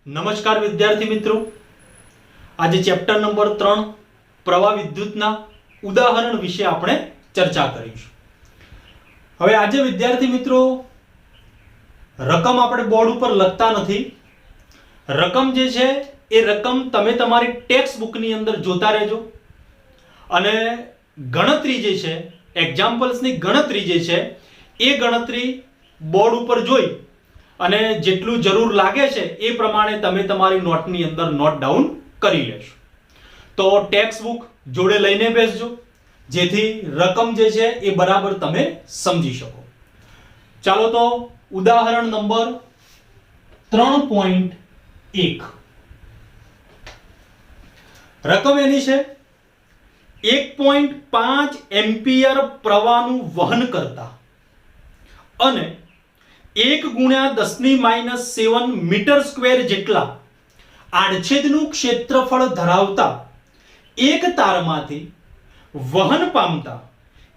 નમસ્કાર વિદ્યાર્થી મિત્રો, આજે ચેપ્ટર નંબર 3 પ્રવાહ વિદ્યુતના ઉદાહરણ વિશે આપણે ચર્ચા કરીશું. હવે આજે વિદ્યાર્થી મિત્રો રકમ આપણે બોર્ડ ઉપર લખતા નથી. રકમ જે છે એ રકમ તમે તમારી ટેક્સ્ટ બુકની અંદર જોતા રહેજો અને ગણતરી જે છે એક્ઝામ્પલ્સની ગણતરી જે છે એ ગણતરી બોર્ડ ઉપર જોઈ અને જેટલું જરૂર લાગે છે એ પ્રમાણે તમે તમારી નોટની અંદર નોટ ડાઉન કરી લેશો. તો ટેક્સ્ટ બુક જોડે લઈને બેસજો જેથી રકમ જે છે એ બરાબર તમે સમજી શકો. ચાલો તો ઉદાહરણ નંબર 3.1 રકમ એની છે 1.5 એમ્પિયર પ્રવાહનું વહન કરતા અને 1 × 10⁻⁷ મીટર સ્ક્વેર જેટલા આડછેદનું ક્ષેત્રફળ ધરાવતા એક તારમાંથી વહન પામતા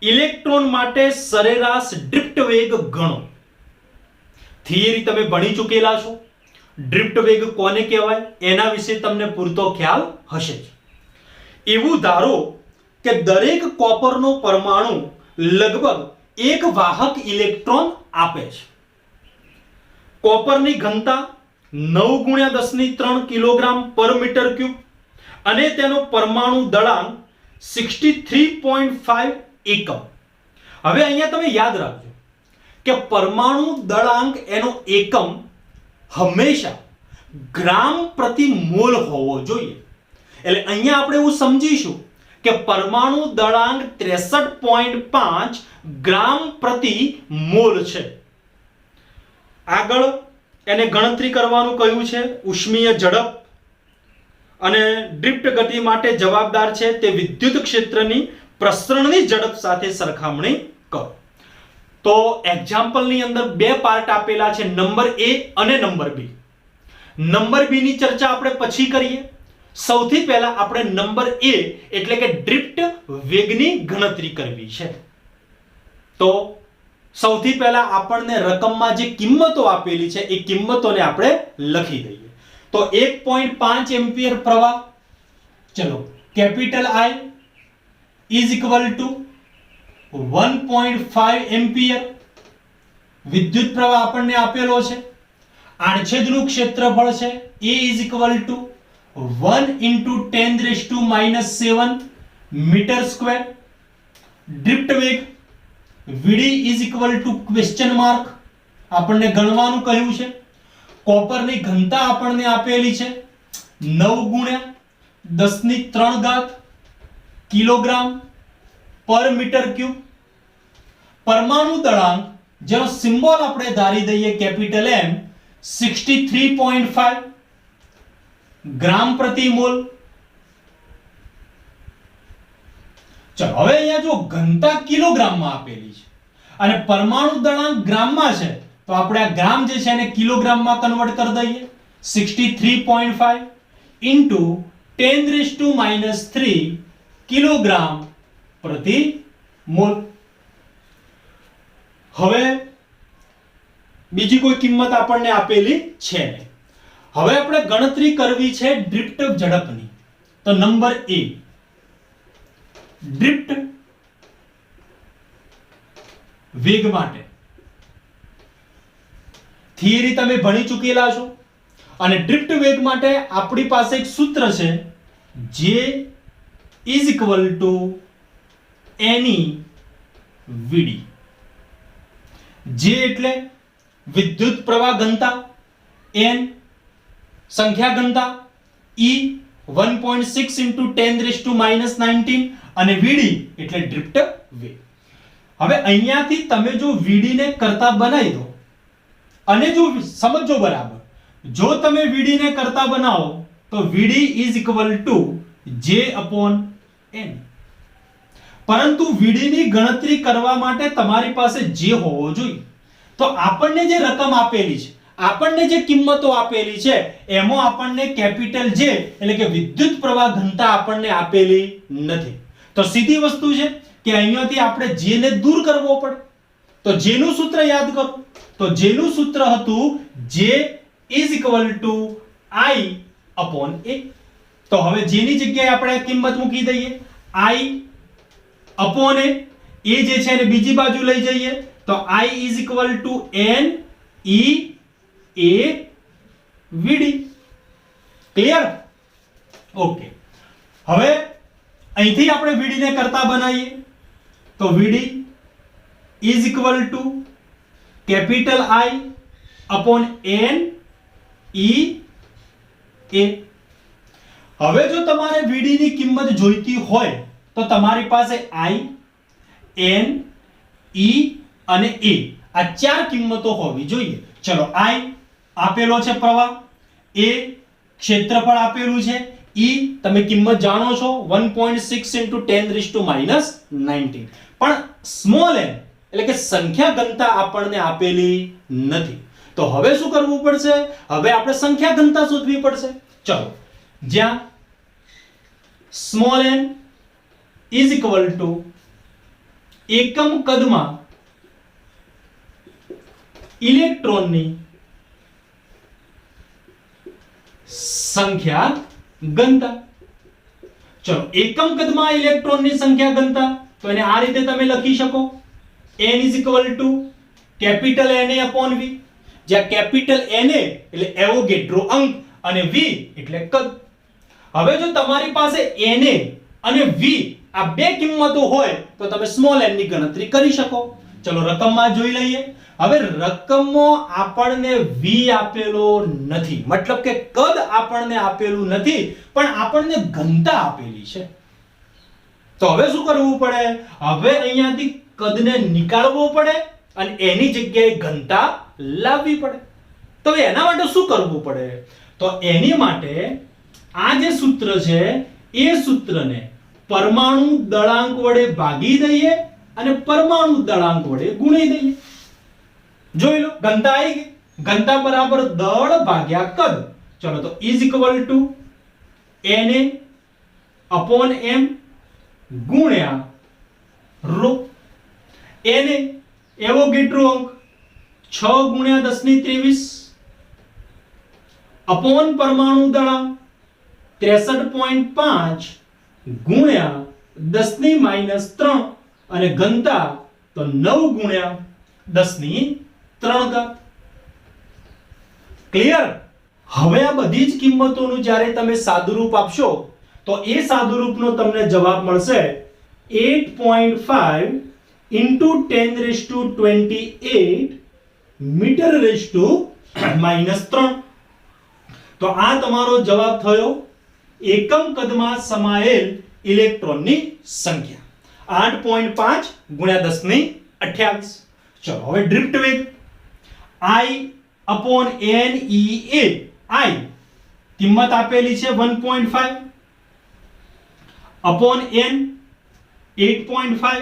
ઇલેક્ટ્રોન માટે સરેરાશ ડ્રિફ્ટ વેગ ગણો. થિયરી તમે ભણી ચૂકેલા છો. ડ્રિફ્ટ વેગ કોને કહેવાય એના વિશે તમને પૂરતો ખ્યાલ હશે જ. એવું ધારો કે દરેક કોપરનો પરમાણુ લગભગ એક વાહક ઇલેક્ટ્રોન આપે છે. કોપરની ઘનતા 9 × 10⁻³ કિલોગ્રામ પર મીટર ક્યુબ અને તેનો પરમાણુ દળાંક 63.5 એકમ. હવે અહીંયા તમે યાદ રાખજો કે પરમાણુ દળાંક એનો એકમ હંમેશા ગ્રામ પ્રતિ મોલ હોવો જોઈએ. એટલે અહીંયા આપણે એવું સમજીશું કે પરમાણુ દળાંક 63.5 ગ્રામ પ્રતિ મોલ છે. આગળ એને ગણતરી કરવાનું કહ્યું છે. ઉષ્મીય ઝડપ અને ડ્રિફ્ટ ગતિ માટે જવાબદાર છે તે વિદ્યુત ક્ષેત્રની પ્રસરણની ઝડપ સાથે સરખામણી કરો. તો એક્ઝામ્પલની અંદર બે પાર્ટ આપેલા છે, નંબર A અને નંબર B. નંબર B ની ચર્ચા આપણે પછી કરીએ. સૌથી પહેલા આપણે નંબર A એટલે કે ડ્રિફ્ટ વેગની ગણતરી કરવી છે. તો સૌથી પહેલા આપણને રકમમાં જે કિંમતો આપેલી છે એ કિંમતોને આપણે લખી દઈએ. તો 1.5 એમ્પિયર પ્રવાહ, ચલો capital I is equal to 1.5 ampere વિદ્યુત પ્રવાહ આપણને આપેલો છે. આડછેદનું ક્ષેત્રફળ છે A is equal to 1 × 10⁻⁷ metre square. Drift વેગ VD is equal to question mark આપણને ગણવાનું કહ્યું છે. કોપરની ઘનતા આપણને આપેલી છે 9 × 10⁻³ કિલોગ્રામ પર મીટર ક્યુબ. પરમાણુ દળાંક જેનો સિમ્બોલ આપણે ધારી દઈએ કેપિટલ M 63.5 ગ્રામ પ્રતિ મોલ. ચલો હવે અહીંયા જો ઘનતા કિલોગ્રામમાં આપેલી છે અને પરમાણુ દળાંક ગ્રામમાં છે તો આપણે આ ગ્રામ જે છે એને કિલોગ્રામમાં કન્વર્ટ કરી દઈએ. 63.5 × 10⁻³ કિલોગ્રામ પ્રતિ મોલ. હવે બીજી કોઈ કિંમત આપણને આપેલી છે નહીં. હવે આપણે ગણતરી કરવી છે ડ્રિફ્ટ ઝડપની. તો નંબર A ડ્રિફ્ટ વેગ માટે થિયરી તમે ભણી ચૂકેલા છો અને ડ્રિફ્ટ વેગ માટે આપણી પાસે એક સૂત્ર છે J is equal two NE/VD. J એટલે વિદ્યુત પ્રવાહ ઘનતા, N સંખ્યા ઘનતા, E 1.6 × 10⁻⁹ અને VD એટલે ડ્રિફ્ટ વેગ. હવે અહીંયાથી તમે જો VD ને કરતા બનાવી દો અને જો સમજો બરાબર, જો તમે VD ને કરતા બનાવો તો VD is equal two J/N. પરંતુ VD ની ગણતરી કરવા માટે તમારી પાસે J હોવો જોઈએ. તો આપણને જે રકમ આપેલી છે, આપણને જે કિંમતો આપેલી છે એમાં આપણને કેપિટલ J એટલે કે વિદ્યુત પ્રવાહ ઘનતા આપણને આપેલી નથી. તો સીધી વસ્તુ છે કે અહીંયાથી આપણે J ને દૂર કરવો પડે. તો J નું સૂત્ર યાદ કરો. તો J નું સૂત્ર હતું J is equal two I upon a. તો હવે જેની જગ્યાએ આપણે કિંમત મૂકી દઈએ I upon a, એ જે છે એને બીજી બાજુ લઈ જઈએ તો I is equal to n e a vd. Clear? Okay, હવે અહીંથી આપણે vd ને કરતા બનાવીએ તો vd is equal to capital I upon n e a. હવે જો તમારે vd ની કિંમત જોઈતી હોય તો તમારી પાસે I n e અને a આ ચાર કિંમતો હોવી જોઈએ. ચલો, I આપેલો છે પ્રવાહ, a ક્ષેત્રફળ આપેલું છે, e તમે કિંમત જાણો છો 1.6 * 10⁻⁻19, પણ સ્મોલ n એટલે કે સંખ્યા ઘનતા આપણને આપેલી નથી. તો હવે શું કરવું પડશે? હવે આપણે સંખ્યા ઘનતા શોધવી પડશે. ચલો, જ્યાં small n is equal to એકમ કદમાં ઇલેક્ટ્રોનની સંખ્યા ઘનતા. ચલો, એકમ કદમાં ઇલેક્ટ્રોનની સંખ્યા ઘનતા તો એને આ રીતે તમે લખી શકો n is equal to capital Na upon v, જ્યાં કેપિટલ Na એટલે એવોગેડ્રો અંક અને v એટલે કદ. હવે જો તમારી પાસે Na અને v આ બે કિંમતો હોય તો તમે સ્મોલ n ની ગણતરી કરી શકો. ચલો, રકમમાં જોઈ લઈએ. હવે રકમમાં આપણને v આપેલો નથી, મતલબ કે કદ આપણને આપેલું નથી, પણ આપણને ઘનતા આપેલી છે. તો હવે શું કરવું પડે? હવે અહીંયાથી કદને નીકાળવો પડે અને એની જગ્યાએ ઘનતા લાવવી પડે. તો એના માટે શું કરવું પડે? તો એની માટે આ જે સૂત્ર છે એ સૂત્રને પરમાણુ દળાંક વડે ભાગી દઈએ અને પરમાણુ દળાંક વડે ગુણી દઈએ. જોઈ લો, ઘનતા આવી ગઈ. ઘનતા બરાબર દળ ભાગ્યા કદ. ચલો, તો is equal to Na upon m ગુણ્યા ρ. Na એવોગેડ્રો અંક 6 ગુણ્યા 10⁻23 અપોન પરમાણુ દળાંક 63.5 ગુણ્યા 10⁻³ અને ઘનતા તો 9 ગુણ્યા 10⁻³ ક્લિયર? હવે આ બધી જ કિંમતોનું જ્યારે તમે સાદુરૂપ આપશો તો એ સાદુરૂપનો તમને જવાબ મળશે 8.5 * 10⁻28 મીટર⁻³ તો આ તમારો જવાબ થયો એકમ કદમાં સમાયેલ ઇલેક્ટ્રોનની સંખ્યા 8.5 ગુણ્યા 10⁻28. ચલો, હવે ડ્રિફ્ટ વેગ I upon n e a. I કિંમત આપેલી છે 1.5 upon n 8.5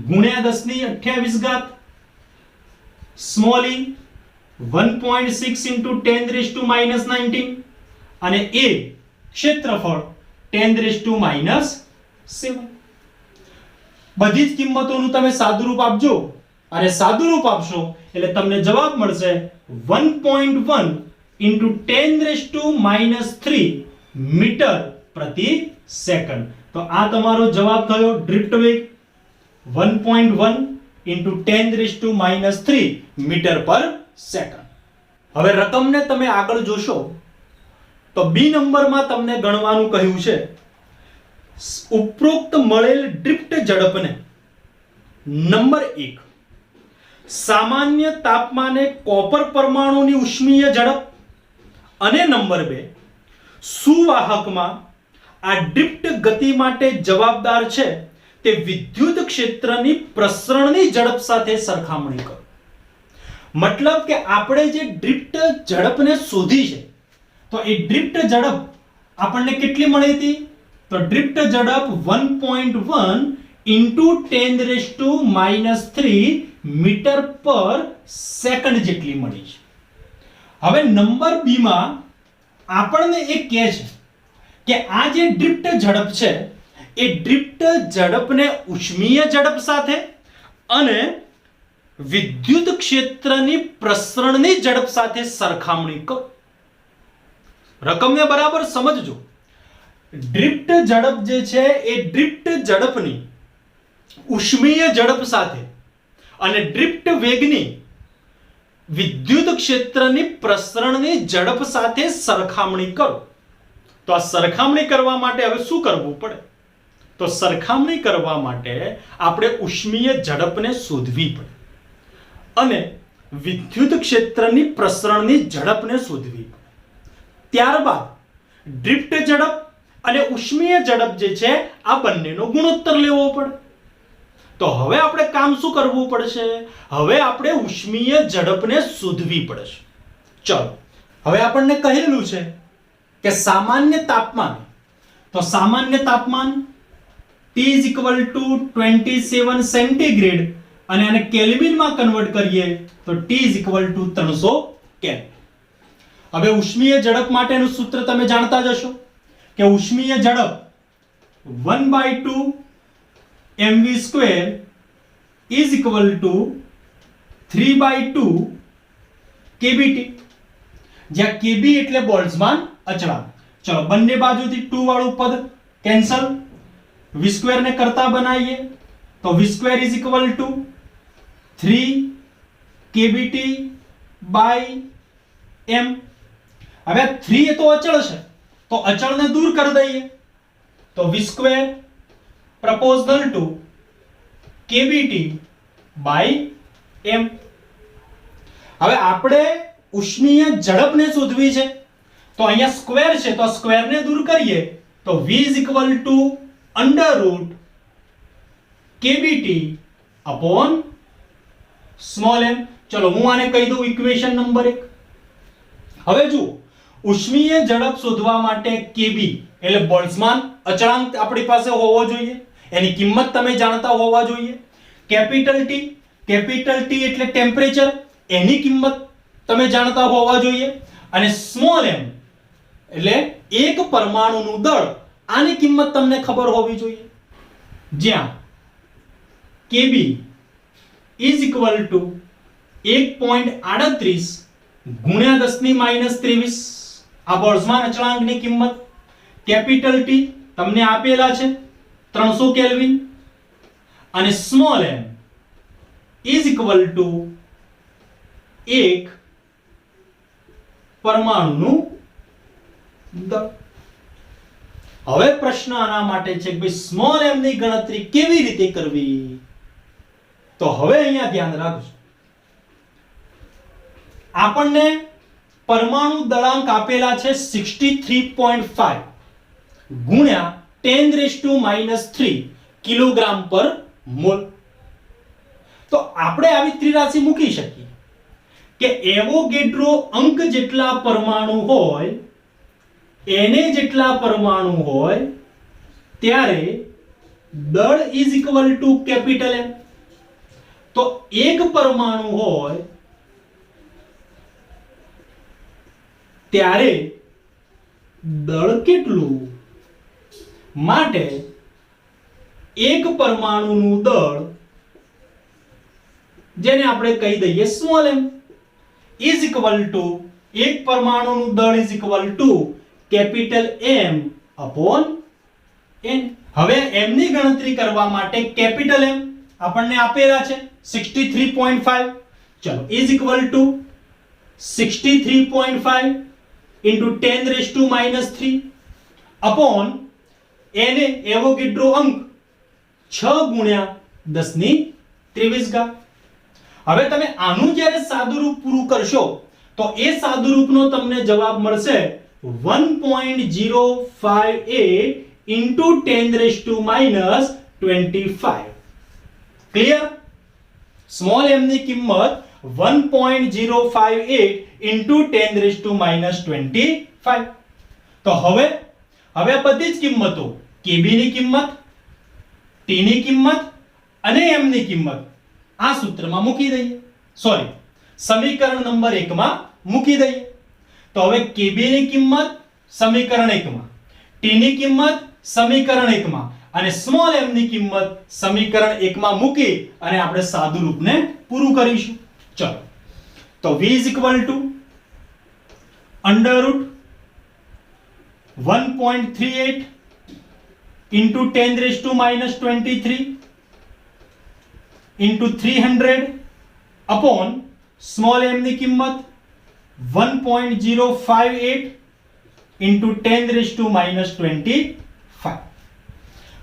ગુણ્યા 10⁻28 સ્મોલ e 1.6 * 10⁻⁻19 અને a ક્ષેત્રફળ 10⁻⁻7. બધી જ કિંમતોનું તમે સાદુરૂપ આપજો અને સાદુરૂપ આપશો એટલે તમને જવાબ મળશે 1.1 * 10⁻³ મીટર/સેકન્ડ. તો આ તમારો જવાબ થયો ડ્રિફ્ટ વેગ 1.1 * 10⁻³ મીટર/સેકન્ડ. હવે રકમને તમે આગળ જોશો તો બી નંબરમાં તમને ગણવાનું કહ્યું છે ઉપરોક્ત મળેલ ડ્રિફ્ટ ઝડપને નંબર 1 સામાન્ય તાપમાને કોપર પરમાણુની ઉષ્મીય ઝડપ અને નંબર 2 સુવાહકમાં આ ડ્રિફ્ટ ગતિ માટે જવાબદાર છે તે વિદ્યુત ક્ષેત્રની પ્રસરણની ઝડપ સાથે સરખામણી કરો. મતલબ કે આપણે જે ડ્રિફ્ટ ઝડપને શોધી છે તો એ ડ્રિફ્ટ ઝડપ આપણને કેટલી મળી હતી? તો ડ્રિફ્ટ ઝડપ 1.1 * 10⁻³ મીટર/સેકન્ડ જેટલી મળી છે. હવે નંબર બી માં આપણને એ કહે છે કે આ જે ડ્રિફ્ટ ઝડપ છે એ ડ્રિફ્ટ ઝડપને ઉષ્મીય ઝડપ સાથે અને વિદ્યુત ક્ષેત્રની પ્રસરણની ઝડપ સાથે સરખામણી કરો. રકમને બરાબર સમજજો. ડ્રિફ્ટ ઝડપ જે છે એ ડ્રિફ્ટ ઝડપની ઉષ્મીય ઝડપ સાથે અને ડ્રિફ્ટ વેગની વિદ્યુત ક્ષેત્રની પ્રસરણની ઝડપ સાથે સરખામણી કરો. તો આ સરખામણી કરવા માટે હવે શું કરવું પડે? તો સરખામણી કરવા માટે આપણે ઉષ્મીય ઝડપને શોધવી પડે અને વિદ્યુત ક્ષેત્રની પ્રસરણની ઝડપને શોધવી પડે. ત્યારબાદ ડ્રિફ્ટ ઝડપ અને ઉષ્મીય ઝડપ જે છે આ બંનેનો ગુણોત્તર લેવો પડે. તો હવે આપણે કામ શું કરવું પડશે? હવે આપણે ઉષ્મીય ઝડપને શોધવી પડશે. ચલો, હવે આપણને કહેલું છે કે સામાન્ય તાપમાન, તો સામાન્ય તાપમાન T = 27 સેન્ટીગ્રેડ અને આને કેલ્વિનમાં કન્વર્ટ કરીએ તો T = 300 કેલ્વિન. હવે ઉષ્મીય ઝડપ માટેનું સૂત્ર તમે જાણતા જ હશો કે ઉષ્મીય ઝડપ 1/2 mv² = 3/2 kBT, જ્યાં kB એટલે બોલ્ટ્ઝમાન અચળાંક. ચલો, બંને બાજુથી 2 વાળું પદ કેન્સલ, v² ને કરતા બનાવીએ તો v² = 3 kBT/m. હવે 3 એ તો અચળ છે, તો અચળને દૂર કરી દઈએ તો v² proportional to kBT/m. હવે આપણે ઉષ્મીય ઝડપને શોધવી છે, તો અહીંયા સ્ક્વેર છે તો સ્ક્વેરને દૂર કરીએ તો v = √kBT/m. ચલો, હું આને કહી દઉં ઇક્વેશન નંબર 1. હવે જુઓ, ઉષ્મીય ઝડપ શોધવા માટે kB એટલે બોલ્ટ્ઝમાન અચળાંક આપણી પાસે હોવો જોઈએ, એની કિંમત તમે જાણતા હોવા જોઈએ. કેપિટલ T એટલે ટેમ્પરેચર, એની કિંમત તમે જાણતા હોવા જોઈએ. અને સ્મોલ m એટલે એક પરમાણુનું દળ, આની કિંમત તમને ખબર હોવી જોઈએ. જ્યાં kB = 1.38 ગુણ્યા 10⁻23 આ બોલ્ટ્ઝમાન અચળાંકની કિંમત. કેપિટલ T તમને આપેલા છે 300 કેલ્વિન અને સ્મોલ m = એક પરમાણુનું દળ. હવે પ્રશ્ન આના માટે છે કે ભાઈ સ્મોલ m ની ગણતરી કેવી રીતે કરવી? તો હવે અહીંયા ધ્યાન રાખજો, આપણને પરમાણુ દળાંક આપેલા છે 63.5 ગુણ્યા 10⁻³ કિલોગ્રામ/મોલ. તો આપણે આવી ત્રિરાશિ મૂકી શકીએ કે એવોગેડ્રો અંક જેટલા પરમાણુ હોય, એને જેટલા પરમાણુ હોય ત્યારે દળ = કેપિટલ M. તો એક પરમાણુ હોય ત્યારે દળ કેટલું? માટે એક પરમાણુનું દળ, જેને આપણે કહી દઈએ સ્મોલ m, = એક પરમાણુનું દળ કેપિટલ M/n. હવે m ની ગણતરી કરવા માટે કેપિટલ M આપણને આપેલા છે 63.5. ચલો, = 63.5 * 10⁻³ અપોન એને એવોગેડ્રો અંક 6 ગુણ્યા 10⁻23. હવે તમે આનું જ્યારે સાદુરૂપ પૂરું કરશો તો એ સાદુરૂપનો તમને જવાબ મળશે 1.058 × 10⁻25. ક્લિયર? સ્મોલ m ની કિંમત 1.058 × 10⁻25. તો હવે બધી જ કિંમતો, kB ની કિંમત, T ની કિંમત અને m ની કિંમત આ સૂત્રમાં મૂકી દઈએ. સમીકરણ નંબર 1 માં મૂકી દઈએ. તો હવે kB ની કિંમત સમીકરણ 1 માં, T ની કિંમત સમીકરણ 1 માં અને સ્મોલ m ની કિંમત સમીકરણ 1 માં મૂકી અને આપણે સાદુ રૂપને પૂરું કરીશું. ચલો, તો v = 1.38 into 10 raised to minus 23 into 300 upon small m ની કિંમત 1.058 into 10 raised to minus 25.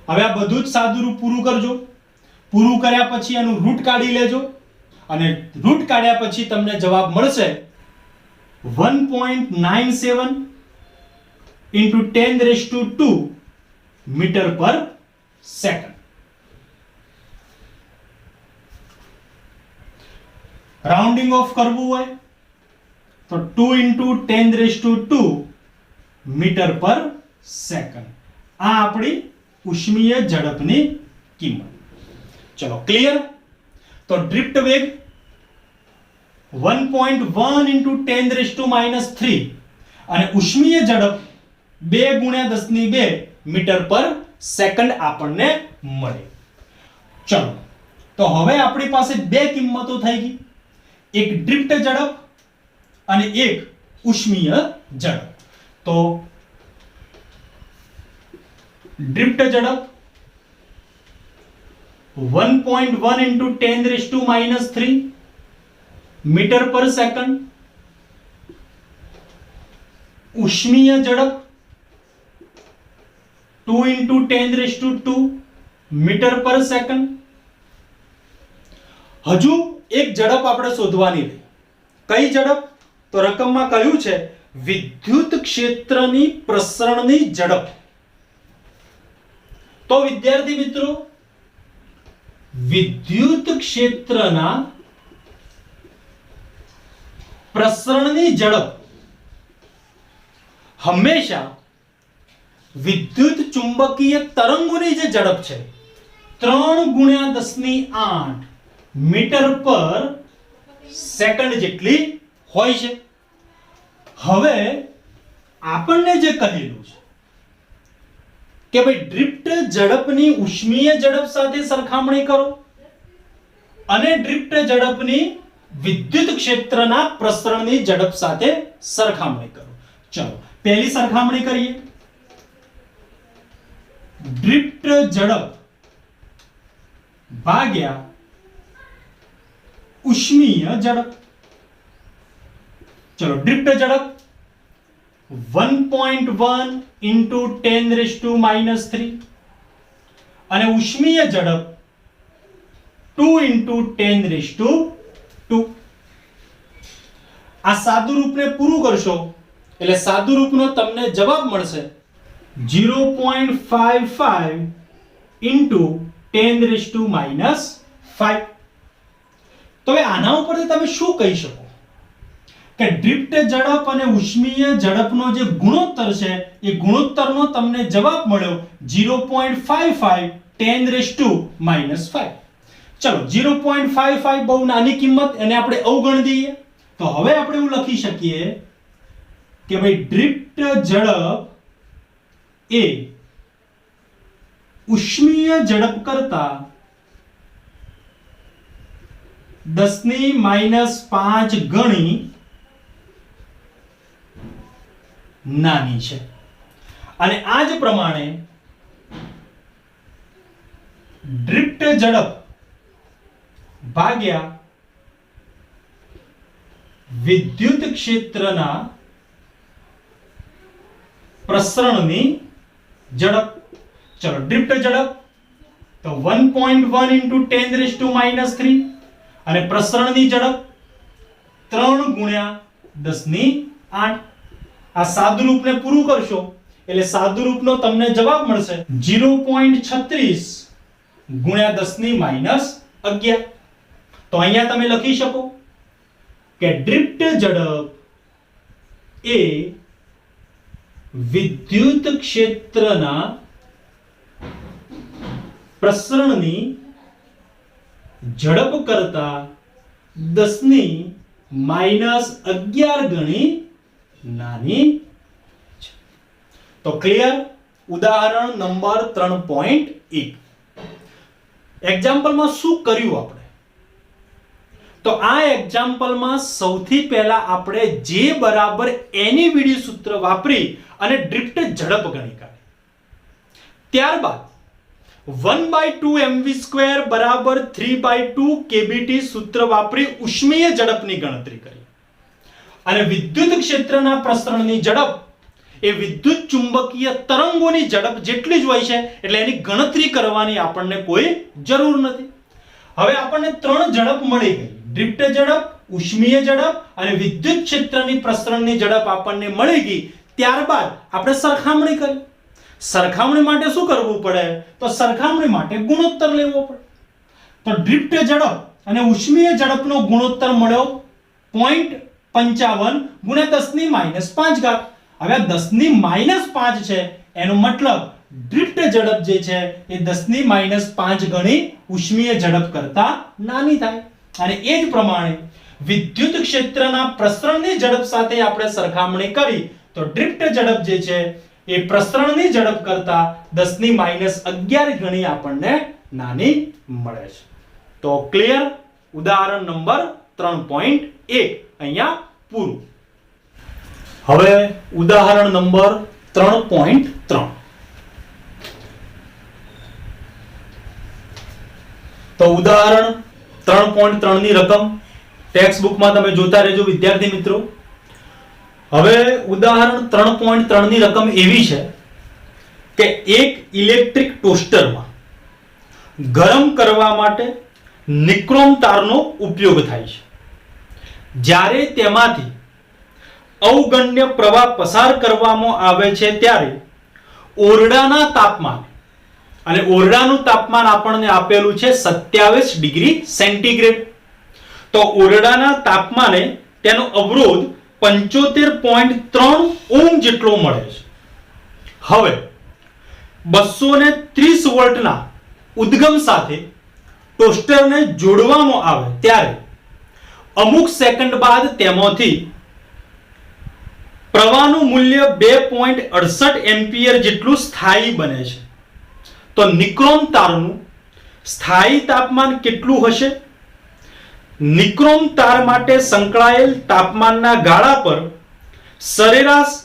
હવે આ બધું જ સાદું રૂપ પૂરું કરજો. પૂરું કર્યા પછી એનું રૂટ કાઢી લેજો અને રૂટ કાઢ્યા પછી તમને જવાબ મળશે 1.97 into 10 raised to 2 મીટર પર સેકન્ડ. રાઉન્ડિંગ ઓફ કરવું હોય તો 2 into 10 raised to 2 મીટર પર સેકન્ડ. આ આપણી ઉષ્મીય ઝડપની કિંમત. ચલો ક્લિયર. તો ડ્રિફ્ટ વેગ 1.1 into 10 raised to minus 3 અને ઉષ્મીય ઝડપ 2 ગુણ્યા 10 ની 2 મીટર પર સેકન્ડ આપણને મળે. ચલો તો હવે આપણી પાસે બે કિંમતો થઈ ગઈ, એક ડ્રિફ્ટ ઝડપ અને એક ઉષ્મીય ઝડપ. તો ડ્રિફ્ટ ઝડપ 1.1 into 10 raised to minus 3 metre પર સેકન્ડ. ઉષ્મીય ઝડપ 2 into 10 raised to 2 મીટર પર સેકન્ડ. હજુ એક ઝડપ આપણે શોધવાની રહી. કઈ ઝડપ? તો રકમમાં કહ્યું છે વિદ્યુત ક્ષેત્રની પ્રસરણની ઝડપ. તો વિદ્યાર્થી મિત્રો, વિદ્યુત ક્ષેત્રના પ્રસરણની ઝડપ હંમેશા વિદ્યુત ચુંબકીય તરંગોની જે ઝડપ છે 3 ગુણ્યા 10 ની 8 મીટર પર સેકન્ડ જેટલી હોય છે. હવે આપણને જે કહેલું છે કે ભાઈ ડ્રિફ્ટ ઝડપની ઉષ્મીય ઝડપ સાથે સરખામણી કરો અને ડ્રિફ્ટ ઝડપની વિદ્યુત ક્ષેત્રના પ્રસરણની ઝડપ સાથે સરખામણી કરો. ચલો પહેલી સરખામણી કરીએ. ડ્રિફ્ટ ઝડપ ભાગ્યા ઉષ્મીય ઝડપ. ચલો ડ્રિફ્ટ ઝડપ 1.1 into 10 raised to minus 3 અને ઉષ્મીય ઝડપ 2 into 10 raised to 2. આ સાદુ રૂપને પૂરું કરશો એટલે સાદુ રૂપનો તમને જવાબ મળશે 0.55 into 10 raised to minus 5. તો હવે આના ઉપરથી તમે શું કહી શકો કે ડ્રિફ્ટ ઝડપ અને ઉષ્મીય ઝડપનો જે ગુણોત્તર છે એ ગુણોત્તરનો તમને જવાબ મળ્યો 0.55 10 raised to minus 5. ચલો 0.55 બહુ નાની કિંમત, એને આપણે અવગણી દઈએ. તો હવે આપણે એવું લખી શકીએ કે ભાઈ ડ્રિફ્ટ ઝડપ એ ઉષ્મીય ઝડપ કરતા 10 ની -5 ગણી નાની છે. અને આ જ પ્રમાણે ડ્રિફ્ટ ઝડપ ભાગ્યા વિદ્યુત ક્ષેત્રના પ્રસરણની ઝડપ. ચલો ડ્રિફ્ટ ઝડપ તો 1.1 into 10 raised to minus 3 અને પ્રસરણની ઝડપ 3 ગુણ્યા 10 ની 8. આ સાદુ રૂપને પૂરું કરશો એટલે સાદુ રૂપનો તમને જવાબ મળશે 0.36 ગુણ્યા 10 ની -11. તો અહીંયા તમે લખી શકો કે ડ્રિફ્ટ ઝડપ એ વિદ્યુત ક્ષેત્રના પ્રસરણની ઝડપ કરતા 10 ની -11 ગણી નાની છે. તો ક્લિયર. ઉદાહરણ નંબર 3.1. એક્ઝામ્પલમાં શું કર્યું આપણે? તો આ એક્ઝામ્પલમાં સૌથી પહેલા આપણે જે બરાબર એની વીડી સૂત્ર વાપરી અને ડ્રિફ્ટ ઝડપ ગણી કાઢી. ત્યારબાદ 1/2 mv² બરાબર 3/2 kbt સૂત્ર વાપરી ઉષ્મીય ઝડપની ગણતરી કરી અને વિદ્યુત ક્ષેત્રના પ્રસરણની ઝડપ એ વિદ્યુત ચુંબકીય તરંગોની ઝડપ જેટલી જ હોય છે એટલે એની ગણતરી કરવાની આપણને કોઈ જરૂર નથી. હવે આપણને ત્રણ ઝડપ મળી ગઈ, ડ્રિફ્ટ ઝડપ, ઉષ્મીય ઝડપ અને વિદ્યુત ક્ષેત્રની પ્રસરણની ઝડપ આપણને મળી ગઈ. ત્યારબાદ આપણે સરખામણી કરી. સરખામણી માટે શું કરવું પડે? તો સરખામણી માટે ગુણોત્તર લેવો પડે. તો ડ્રિફ્ટ ઝડપ અને ઉષ્મીય ઝડપનો ગુણોત્તર મળ્યો 0.55 ગુણ્યા 10⁻5 ઘાત. હવે 10⁻5 છે એનો મતલબ ડ્રિફ્ટ ઝડપ જે છે એ 10⁻5 ગણી ઉષ્મીય ઝડપ કરતા નાની થાય. અને એ જ પ્રમાણે વિદ્યુત ક્ષેત્રના પ્રસરણની ઝડપ સાથે આપણે સરખામણી કરી તો ડ્રિફ્ટ ઝડપ જે છે એ પ્રસરણની ઝડપ કરતા 10⁻11 ગણી આપણને નાની મળે છે. તો ક્લિયર? ઉદાહરણ નંબર 3.1 અહીંયા પૂરું. હવે ઉદાહરણ નંબર 3.3. તો ઉદાહરણ 3.3 ની રકમ ટેક્સ્ટ બુકમાં તમે જોતા રહેજો વિદ્યાર્થી મિત્રો. હવે ઉદાહરણ 3.3 ની રકમ એવી છે કે એક ઇલેક્ટ્રિક ટોસ્ટરમાં ગરમ કરવા માટે નિક્રોમ તારનો ઉપયોગ થાય છે. જ્યારે તેમાંથી અવગણ્ય પ્રવાહ પસાર કરવામાં આવે છે ત્યારે ઓરડાના તાપમાન, અને ઓરડાનું તાપમાન આપણને આપેલું છે 27 ડિગ્રી સેન્ટીગ્રેડ. તો ઓરડાના તાપમાને તેનો અવરોધ 75.3 ઓહ્મ જેટલો મળે છે. હવે 230 વોલ્ટના ઉદ્ગમ સાથે ટોસ્ટરને જોડવામાં આવે ત્યારે અમુક સેકન્ડ બાદ તેમાંથી પ્રવાહનું મૂલ્ય 2.68 એમ્પિયર જેટલું સ્થાયી બને છે. તો નિક્રોમ તારનું સ્થાયી તાપમાન કેટલું હશે? નિક્રોમ તાર માટે સંકળાયેલ તાપમાનના ગાળા પર સરેરાશ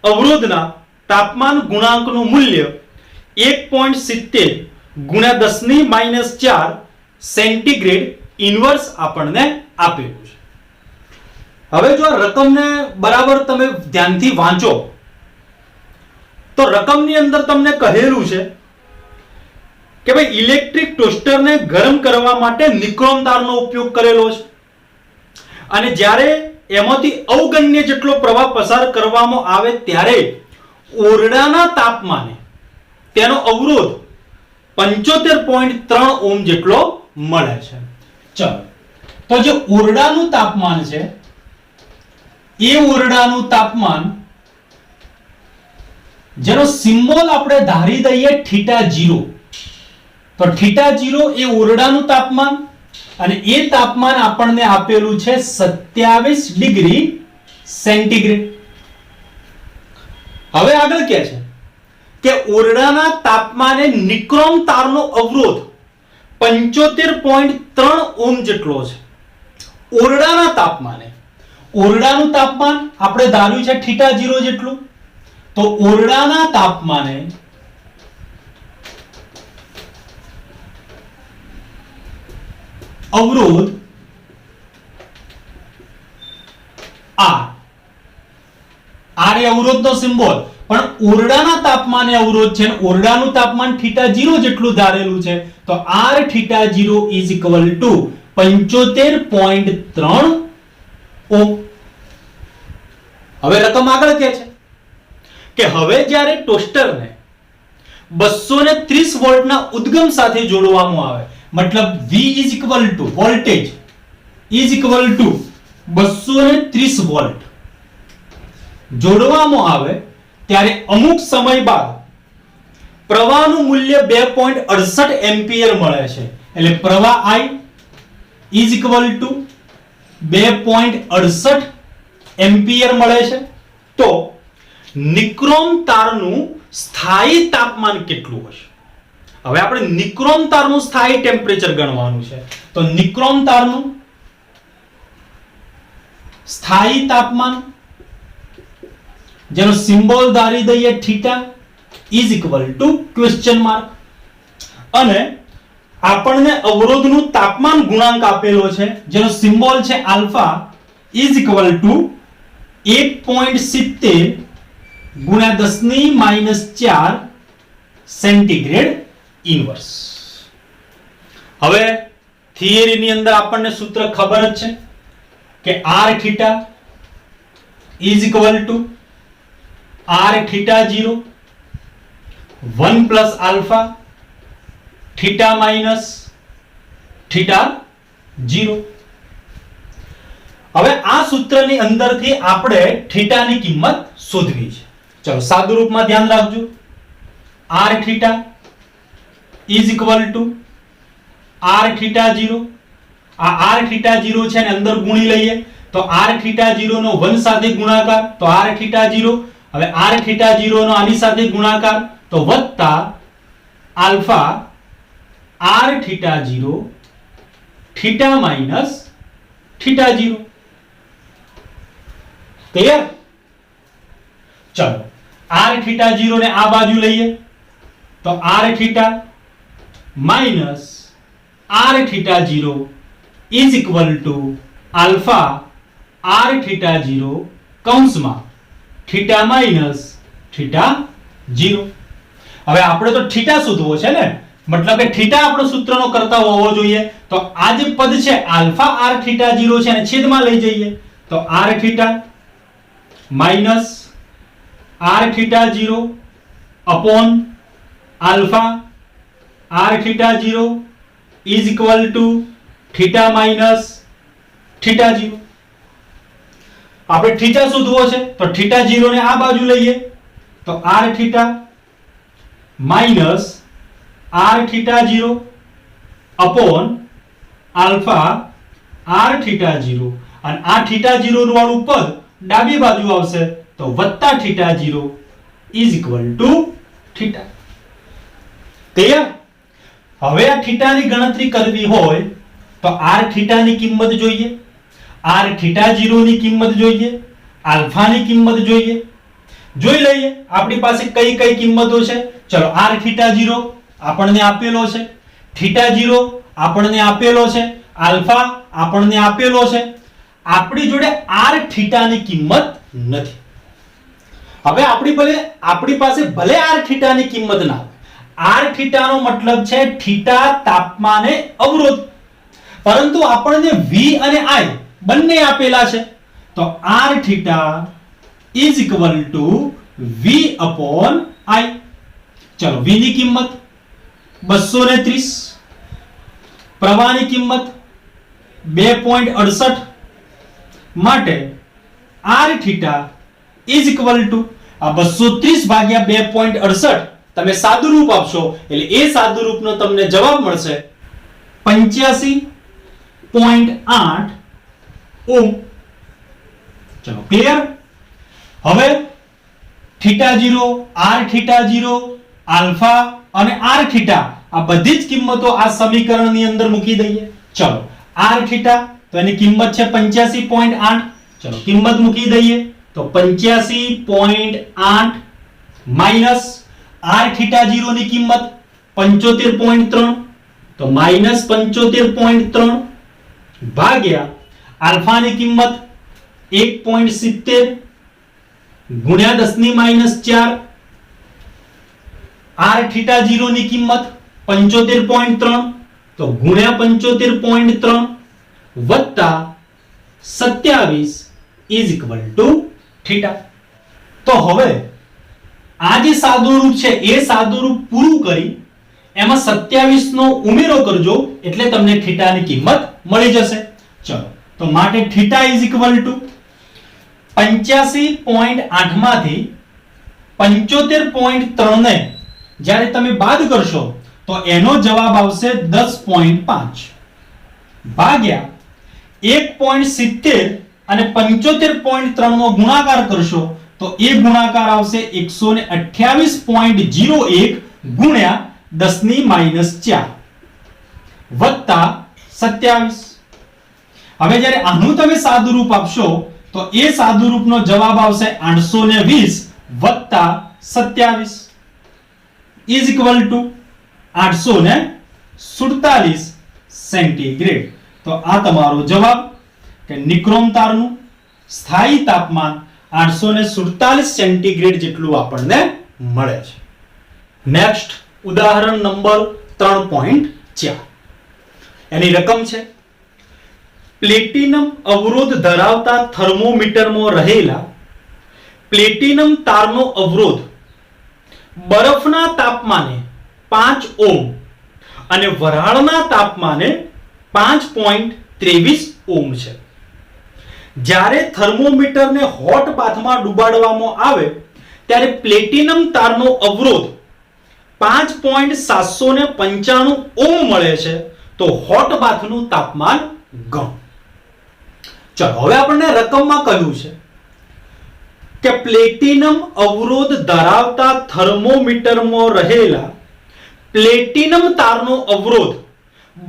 અવરોધના તાપમાન ગુણાંકનું મૂલ્ય 1.70 ગુણ્યા 10⁻4 સેન્ટીગ્રેડ ઇન્વર્સ આપણને આપેલું છે. હવે જો રકમને બરાબર તમે ધ્યાનથી વાંચો તો રકમની અંદર તમને કહેલું છે કે ભાઈ ઇલેક્ટ્રિક ટોસ્ટરને ગરમ કરવા માટે નિક્રોમ તારનો ઉપયોગ કરેલો છે અને જ્યારે એમાંથી અવગણ્ય જેટલો પ્રવાહ પસાર કરવામાં આવે ત્યારે ઓરડાના તાપમાને તેનો અવરોધ 75.3 ઓહ્મ જેટલો મળે છે. ચલો, તો જે ઓરડાનું તાપમાન છે એ ઓરડાનું તાપમાન જેનો સિમ્બોલ આપણે ધારી દઈએ θ0. તો θ0 એ ઓરડાનું તાપમાન અને એ તાપમાન આપણને આપેલું છે 27 ડિગ્રી સેન્ટીગ્રેડ. હવે આગળ કહે છે કે ઓરડાના તાપમાને નિક્રોમ તારનો અવરોધ 75.3 ઓહ્મ જેટલો છે. ઓરડાના તાપમાને, ઓરડાનું તાપમાન આપણે ધાર્યું છે θ0 જેટલું. તો ઓરડાના તાપમાને અવરોધ R એ અવરોધનો સિમ્બોલ, પણ ઓરડાના તાપમાને અવરોધ છે, ઓરડાનું તાપમાન θ0 જેટલું ધારેલું છે. તો R θ0 75.3 ઓહ્મ. હવે રકમ આગળ કહે છે કે હવે જ્યારે ટોસ્ટરને 230 વોલ્ટના ઉદ્ગમ સાથે જોડવામાં આવે, મતલબ V voltage is equal two 230 volt જોડવામાં આવે ત્યારે અમુક સમય બાદ પ્રવાહનું મૂલ્ય 2.68 એમ્પિયર મળે છે. એટલે પ્રવાહ I is equal two 2.68 ampere મળે છે. તો નિક્રોમ તારનું સ્થાયી તાપમાન કેટલું હશે? હવે આપણે નિક્રોમ તારનું સ્થાયી ટેમ્પરેચર ગણવાનું છે. તો નિક્રોમ તારનું સ્થાયી તાપમાન જેનો સિમ્બોલ ધારી દઈએ theta is equal to question mark, અને આપણને અવરોધનું તાપમાન ગુણાંક આપેલો છે જેનો સિમ્બોલ છે આલ્ફા ઇઝ ઇક્વલ ટુ 1.70 ગુણ્યા 10⁻⁴ સેન્ટીગ્રેડ ઇન્વર્સ. હવે થિયરીની અંદર આપણને સૂત્ર ખબર જ છે કે r theta is equal two r theta 0 1 plus alpha theta minus theta 0. હવે આ સૂત્રની અંદરથી આપણે થીટાની કિંમત શોધવી છે. ચલો સાદું રૂપમાં ધ્યાન રાખજો. r theta is equal two r theta 0, આ r થીટા 0 છે ને અંદર ગુણી લઈએ તો r થીટા 0 નો 1 સાથે ગુણાકાર તો r થીટા 0, હવે r થીટા 0 નો આની સાથે ગુણાકાર તો વત્તા alpha r theta 0 theta minus theta 0. Clear? ચલો r થીટા 0 ને આ બાજુ લઈએ તો r theta minus r theta 0 is equal to alpha r theta 0 કૌંસમાં થીટા માઇનસ થીટા 0. હવે આપણે તો થીટા શોધવો છે ને, મતલબ કે થીટા આપણો સૂત્રનો કરતા હોવો જોઈએ, તો આ જે પદ છે આલ્ફા r થીટા 0 છે ને છેદમાં લઈ જઈએ તો r theta minus r theta 0 upon alpha r theta 0 is equal two theta minus theta 0. આપણે થીટા શોધવો છે તો થીટા 0 ને આ બાજુ લઈએ તો r theta minus r theta 0 upon alpha r theta 0, અને આ થીટા 0 વાળું પદ ડાબી બાજુ આવશે તો વત્તા theta 0 is equal two theta. Clear? હવે આ થીટાની ગણતરી કરવી હોય તો r થીટાની કિંમત જોઈએ, r થીટા 0 ની કિંમત જોઈએ, આલ્ફાની કિંમત જોઈએ. જોઈ લઈએ આપણી પાસે કઈ કઈ કિંમતો છે. ચલો r થીટા 0 આપણને આપેલો છે, થીટા 0 આપણને આપેલો છે, આલ્ફા આપણને આપેલો છે. આપણી જોડે r થીટાની કિંમત નથી. હવે આપણી પાસે ભલે r થીટાની કિંમત ના હોય, r થીટાનો મતલબ છે થીટા તાપમાને અવરોધ, પરંતુ આપણને v અને i બંને આપેલા છે તો r theta is equal two v upon i. ચલો v ની કિંમત 230, પ્રવાહની કિંમત 2.68, માટે r theta is equal two આ 230 ભાગ્યા 2.68 તમે સાદું રૂપ આપશો એટલે એ સાદું રૂપનો તમને જવાબ મળશે 85.8 ઓમ. ચલો ક્લિયર? હવે થીટા 0, r થીટા 0, આલ્ફા અને r થીટા આ બધી જ કિંમતો આ સમીકરણની અંદર મૂકી દઈએ. ચલો r થીટા તો એની કિંમત છે 85.8, ચલો કિંમત મૂકી દઈએ તો 85.8 માઈનસ r થીટા 0 ની કિંમત 75.3 તો માઈનસ 75.3 ભાગ્યા આલ્ફાની કિંમત 1.70 ગુણ્યા 10⁻⁴, r થીટા 0 ની કિંમત 75.3 તો ગુણ્યા 75.3 વત્તા 27 ઇઝ ઇક્વલ ટુ થીટા. તો હવે આ જે સાદું રૂપ છે એ સાદું રૂપ પૂરું કરી એમાં 27 નો ઉમેરો કરજો એટલે તમને થીટાની કિંમત મળી જશે. ચલો તો માટે થીટા ઇઝ ઇક્વલ ટુ 85.8 માંથી 75.3 ને જ્યારે તમે બાદ કરશો તો એનો જવાબ આવશે 10.5 ભાગ્યા 1.70 અને 75.3 નો ગુણાકાર કરશો તો એ ગુણાકાર આવશે 128.01 ગુણ્યા 10⁻⁴ વત્તા 27. હવે જ્યારે આનું તમે સાદું રૂપ આપશો તો એ સાદુરૂપનો જવાબ આવશે 820 વત્તા 27 ઇઝ ઇક્વલ ટુ 847 સેન્ટીગ્રેડ. તો આ તમારો જવાબ કે નિક્રોમ તારનું સ્થાયી તાપમાન 847 સેન્ટીગ્રેડ જેટલું આપણને મળે છે. નેક્સ્ટ ઉદાહરણ નંબર 3.4. એની રકમ છે પ્લેટિનમ અવરોધ ધરાવતા થર્મોમીટરમાં રહેલા પ્લેટિનમ તારનો અવરોધ બરફના તાપમાને 5 ઓહ્મ અને વરાળના તાપમાને 5.23 ઓહ્મ છે. જ્યારે થર્મોમીટરને હોટ બાથમાં ડુબાડવામાં આવે ત્યારે પ્લેટિનમ તારનો અવરોધ 5.795 ઓહ્મ મળે છે. તો હોટ બાથનું તાપમાન ગણો. ચલો હવે આપણને રકમમાં કહ્યું છે કે પ્લેટિનમ અવરોધ ધરાવતા થર્મોમીટરમાં રહેલા પ્લેટિનમ તારનો અવરોધ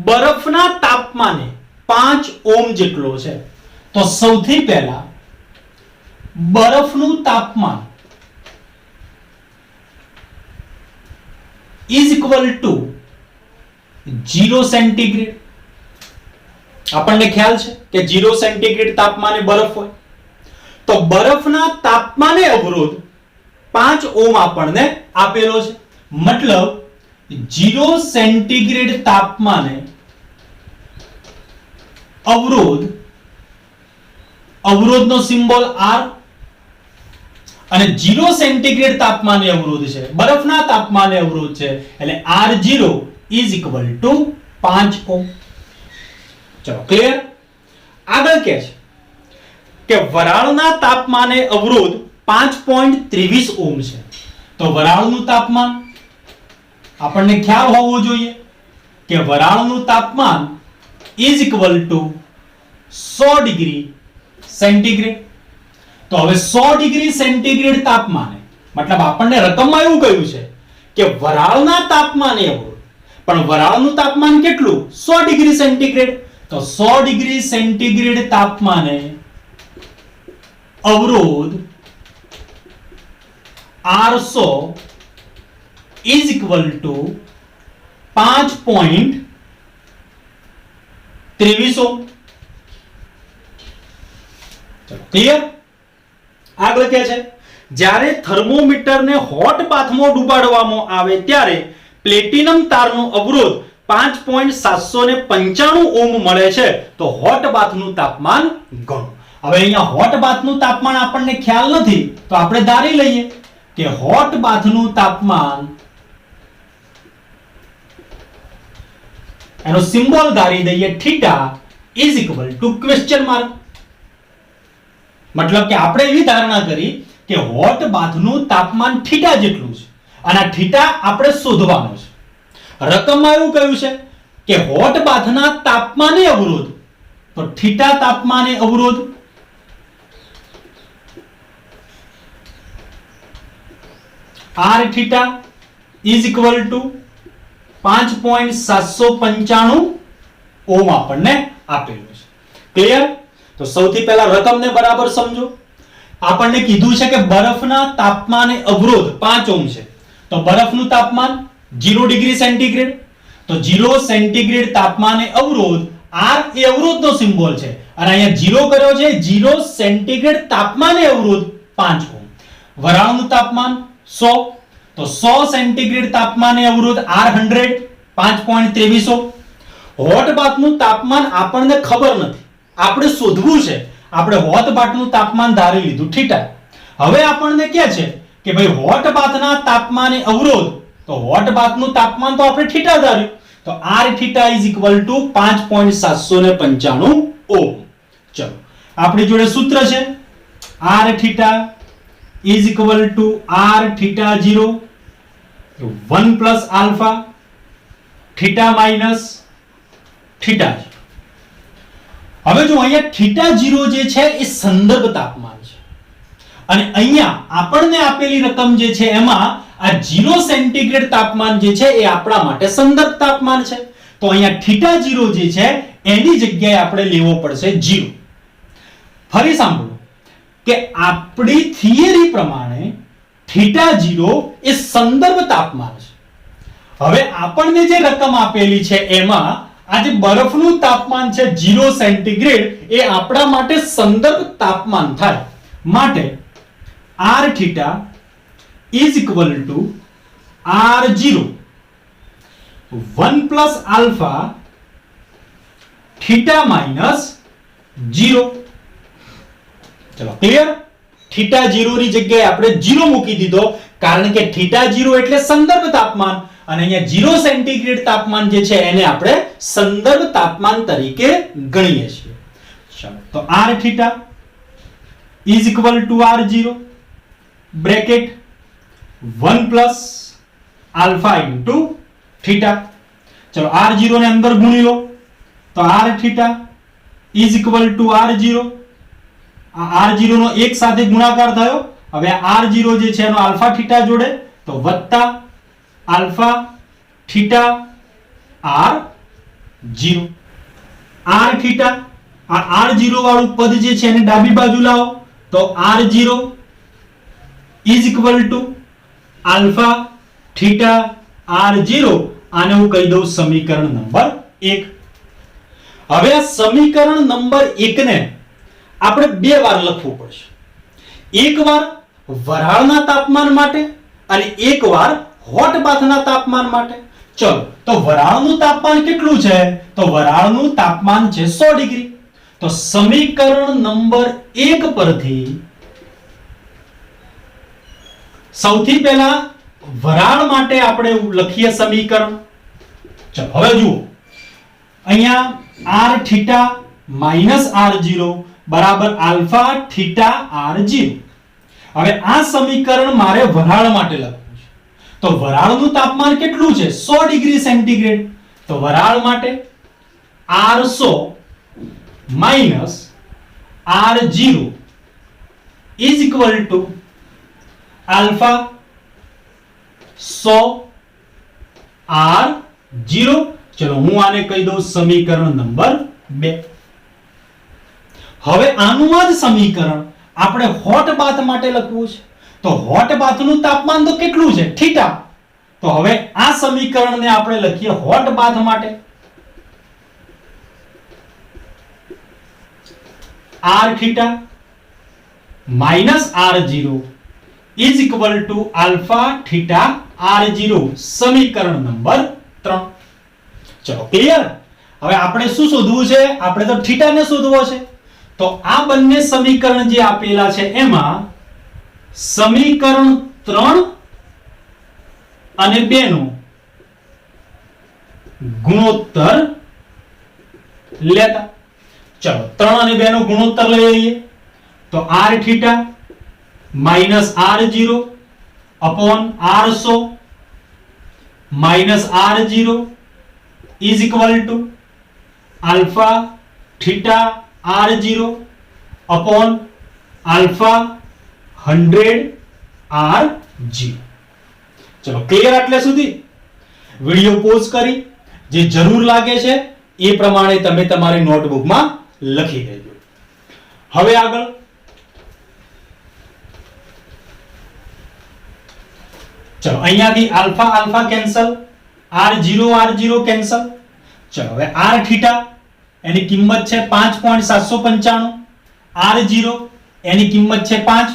બરફના તાપમાને 5 ઓહ્મ જેટલો છે. તો સૌથી પહેલા બરફનું તાપમાન ઇઝ ઇક્વલ ટુ 0 સેન્ટીગ્રેડ. આપણને ખ્યાલ છે કે 0 સેન્ટીગ્રેડ તાપમાને બરફ હોય તો બરફના તાપમાને અવરોધ 5 ઓહ્મ આપણને આપેલો છે. મતલબ 0 સેન્ટીગ્રેડ તાપમાને અવરોધનો સિમ્બોલ R અને 0 સેન્ટીગ્રેડ તાપમાને અવરોધ છે, બરફના તાપમાને અવરોધ છે એટલે R0 is equal two 5 ohm. ચલો ક્લિયર. આગળ કહે છે કે વરાળના તાપમાને અવરોધ 5.23 ઓહ્મ છે. તો વરાળનું તાપમાન આપણને ખ્યાલ હોવો જોઈએ કે વરાળનું તાપમાન is equal two 100 degree centigrade. તો હવે 100 ડિગ્રી સેન્ટીગ્રેડ તાપમાને મતલબ આપણને રકમમાં એવું કહ્યું છે કે વરાળના તાપમાને અવરોધ, પણ વરાળનું તાપમાન કેટલું? 100 ડિગ્રી સેન્ટીગ્રેડ. તો 100 ડિગ્રી સેન્ટીગ્રેડ તાપમાને અવરોધ R100 is equal to 5.23 ohm. ચલો ક્લિયર. આગળ કહે છે જ્યારે થર્મોમીટરને હોટ બાથમાં ડુબાડવામાં આવે ત્યારે પ્લેટિનમ તારનો અવરોધ 5.795 ઓહ્મ મળે છે. તો હોટ બાથનું તાપમાન ગણો. હવે અહીંયા હોટ બાથનું તાપમાન આપણને ખ્યાલ નથી તો આપણે ધારી લઈએ કે હોટ બાથનું તાપમાન એનો સિમ્બોલ ધારી દઈએ theta is equal to question mark. મતલબ કે આપણે એવી ધારણા કરી કે હોટ બાથનું તાપમાન થીટા જેટલું છે અને આ થીટા આપણે શોધવાનો છે. રકમમાં એવું કહ્યું છે કે હોટ બાથના તાપમાને અવરોધ, તો થીટા તાપમાને અવરોધ R theta is equal two 5.795 ohm આપણને આપેલું છે. ક્લિયર. તો સૌથી પહેલા રકમને બરાબર સમજો. આપણને કીધું છે કે બરફના તાપમાને અવરોધ 5 ઓહ્મ છે. તો બરફનું તાપમાન 0 ડિગ્રી સેન્ટીગ્રેડ. તો 0 સેન્ટીગ્રેડ તાપમાને અવરોધ R એ અવરોધનો સિમ્બોલ છે અને અહીંયા 0 કર્યો છે. 0 સેન્ટીગ્રેડ તાપમાને અવરોધ 5 ઓહ્મ. વરાળનું તાપમાન 100. તો 100 સેન્ટીગ્રેડ તાપમાને અવરોધ R100 5.23 ઓહ્મ. હોટ બાથનું તાપમાન આપણને ખબર નથી, આપણે શોધવું છે. આપણે હોટ બાથનું તાપમાન ધારી લીધું થીટા. હવે આપણને કહે છે કે ભાઈ હોટ બાથના તાપમાને અવરોધ, તો હોટ બાથનું તાપમાન તો આપણે થીટા ધાર્યું. તો R theta is equal two 5.795 ohm. ચલો આપણી જોડે સૂત્ર છે R theta is equal to R theta 0 1 plus alpha theta minus theta. હવે જો અહીંયા theta 0 જે છે એ સંદર્ભ તાપમાન છે અને અહીંયા આપણને આપેલી રકમ જે છે એમાં આ 0 સેન્ટીગ્રેડ તાપમાન જે છે એ આપણા માટે સંદર્ભ તાપમાન છે. તો અહીંયા theta 0 જે છે એની જગ્યાએ આપણે લેવો પડશે 0. ફરી સાંભળો કે આપણી થિયરી પ્રમાણે θ0 એ સંદર્ભ તાપમાન છે. હવે આપણને જે રકમ આપેલી છે એમાં આ જે બરફનું તાપમાન છે 0 સેન્ટીગ્રેડ એ આપણા માટે સંદર્ભ તાપમાન થાય. માટે r θ is equal to r0 1 plus alpha θ minus 0. ચલો ક્લિયર. θ0 ની જગ્યાએ આપણે 0 મૂકી દીધો કારણ કે θ0 એટલે સંદર્ભ તાપમાન અને અહીંયા 0 સેન્ટીગ્રેડ તાપમાન જે છે એને આપણે સંદર્ભ તાપમાન તરીકે ગણીએ છીએ. ચાલો તો r θ is equal to r0 bracket 1 plus alpha into θ. ચલો r0 ને અંદર ગુણી લો તો r θ is equal to r0. આ r0 નો એક સાથે ગુણાકાર થયો. હવે આ r0 જે છે એનો આલ્ફા θ જોડે તો વત્તા આલ્ફા θ r0 r θ. આ r0 વાળું પદ જે છે એને ડાબી બાજુ લાવો તો r0 is equal to alpha θ r0. આને હું કહી દઉં સમીકરણ નંબર 1. હવે આ સમીકરણ નંબર 1 ને આપણે બે વાર લખવું પડશે. એકવાર વરાળના તાપમાન માટે અને એકવાર હોટ બાથના તાપમાન માટે. ચલો તો વરાળનું તાપમાન કેટલું છે? તો વરાળનું તાપમાન છે 100 ડિગ્રી. તો સમીકરણ નંબર 1 પરથી સૌથી પહેલા વરાળ માટે આપણે લખીએ સમીકરણ. ચલો હવે જુઓ અહીંયા r θ minus r0 બરાબર આલ્ફા θ r0. હવે આ સમીકરણ મારે વરાળ માટે લખવું છે. તો વરાળનું તાપમાન કેટલું છે? 100 ડિગ્રી સેન્ટીગ્રેડ. તો વરાળ માટે r100 minus r0 is equal to alpha 100 r0. ચલો હું આને કહી દઉં સમીકરણ નંબર 2. હવે આનું જ સમીકરણ આપણે હોટ બાથ માટે લખવું છે. તો હોટ બાથનું તાપમાન તો કેટલું છે? θ. તો હવે આ સમીકરણને આપણે લખીએ હોટ બાથ માટે. r θ minus r0 is equal to alpha θ r0. સમીકરણ નંબર 3. ચલો ક્લિયર. હવે આપણે શું શોધવું છે? આપણે તો θ ને શોધવો છે. તો આ બંને સમીકરણ જે આપેલા છે એમાં સમીકરણ 3 અને 2 નો ગુણોત્તર લેતા. ચલો 3 અને 2 નો ગુણોત્તર લઈ લઈએ. તો r θ minus r0 upon r100 minus r0 is equal to alpha θ r0 upon alpha 100 r0. ચલો ક્લિયર આટલે સુધી. વિડિયો પોઝ કરી જે જરૂર લાગે છે એ પ્રમાણે તમે તમારી નોટબુકમાં લખી દેજો. હવે આગળ ચલો અહીંયાથી alpha alpha cancel, r0 cancel. ચલો હવે r θ એની કિંમત છે 5.795, r0 એની કિંમત છે 5.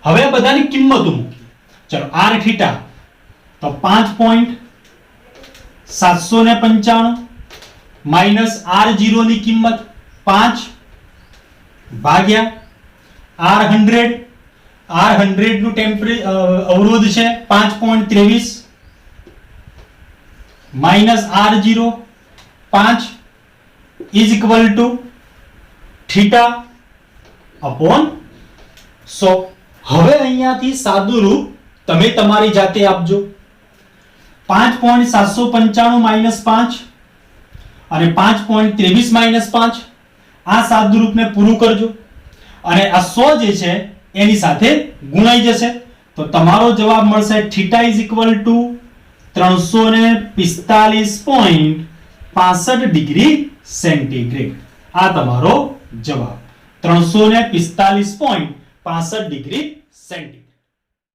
હવે બધાની કિંમતો મૂકી. ચલો r θ તો 5.795 માઈનસ r0 ની કિંમત 5 ભાગ્યા r100 નું અવરોધ છે 5.23 minus r0 5 is equal to θ upon 100. હવે અહીંયાથી સાદું રૂપ તમે તમારી જાતે આપજો. 5.795 માઈનસ 5 અને 5.23 માઈનસ 5 આ સાદું રૂપને પૂરું કરજો અને આ 100 જે છે એની સાથે ગુણાઈ જશે તો તમારો જવાબ મળશે θ is equal to 345.65 degree centigrade. આ તમારો જવાબ 345.65 65 ડિગ્રી સેન્ટીગ્રેડ.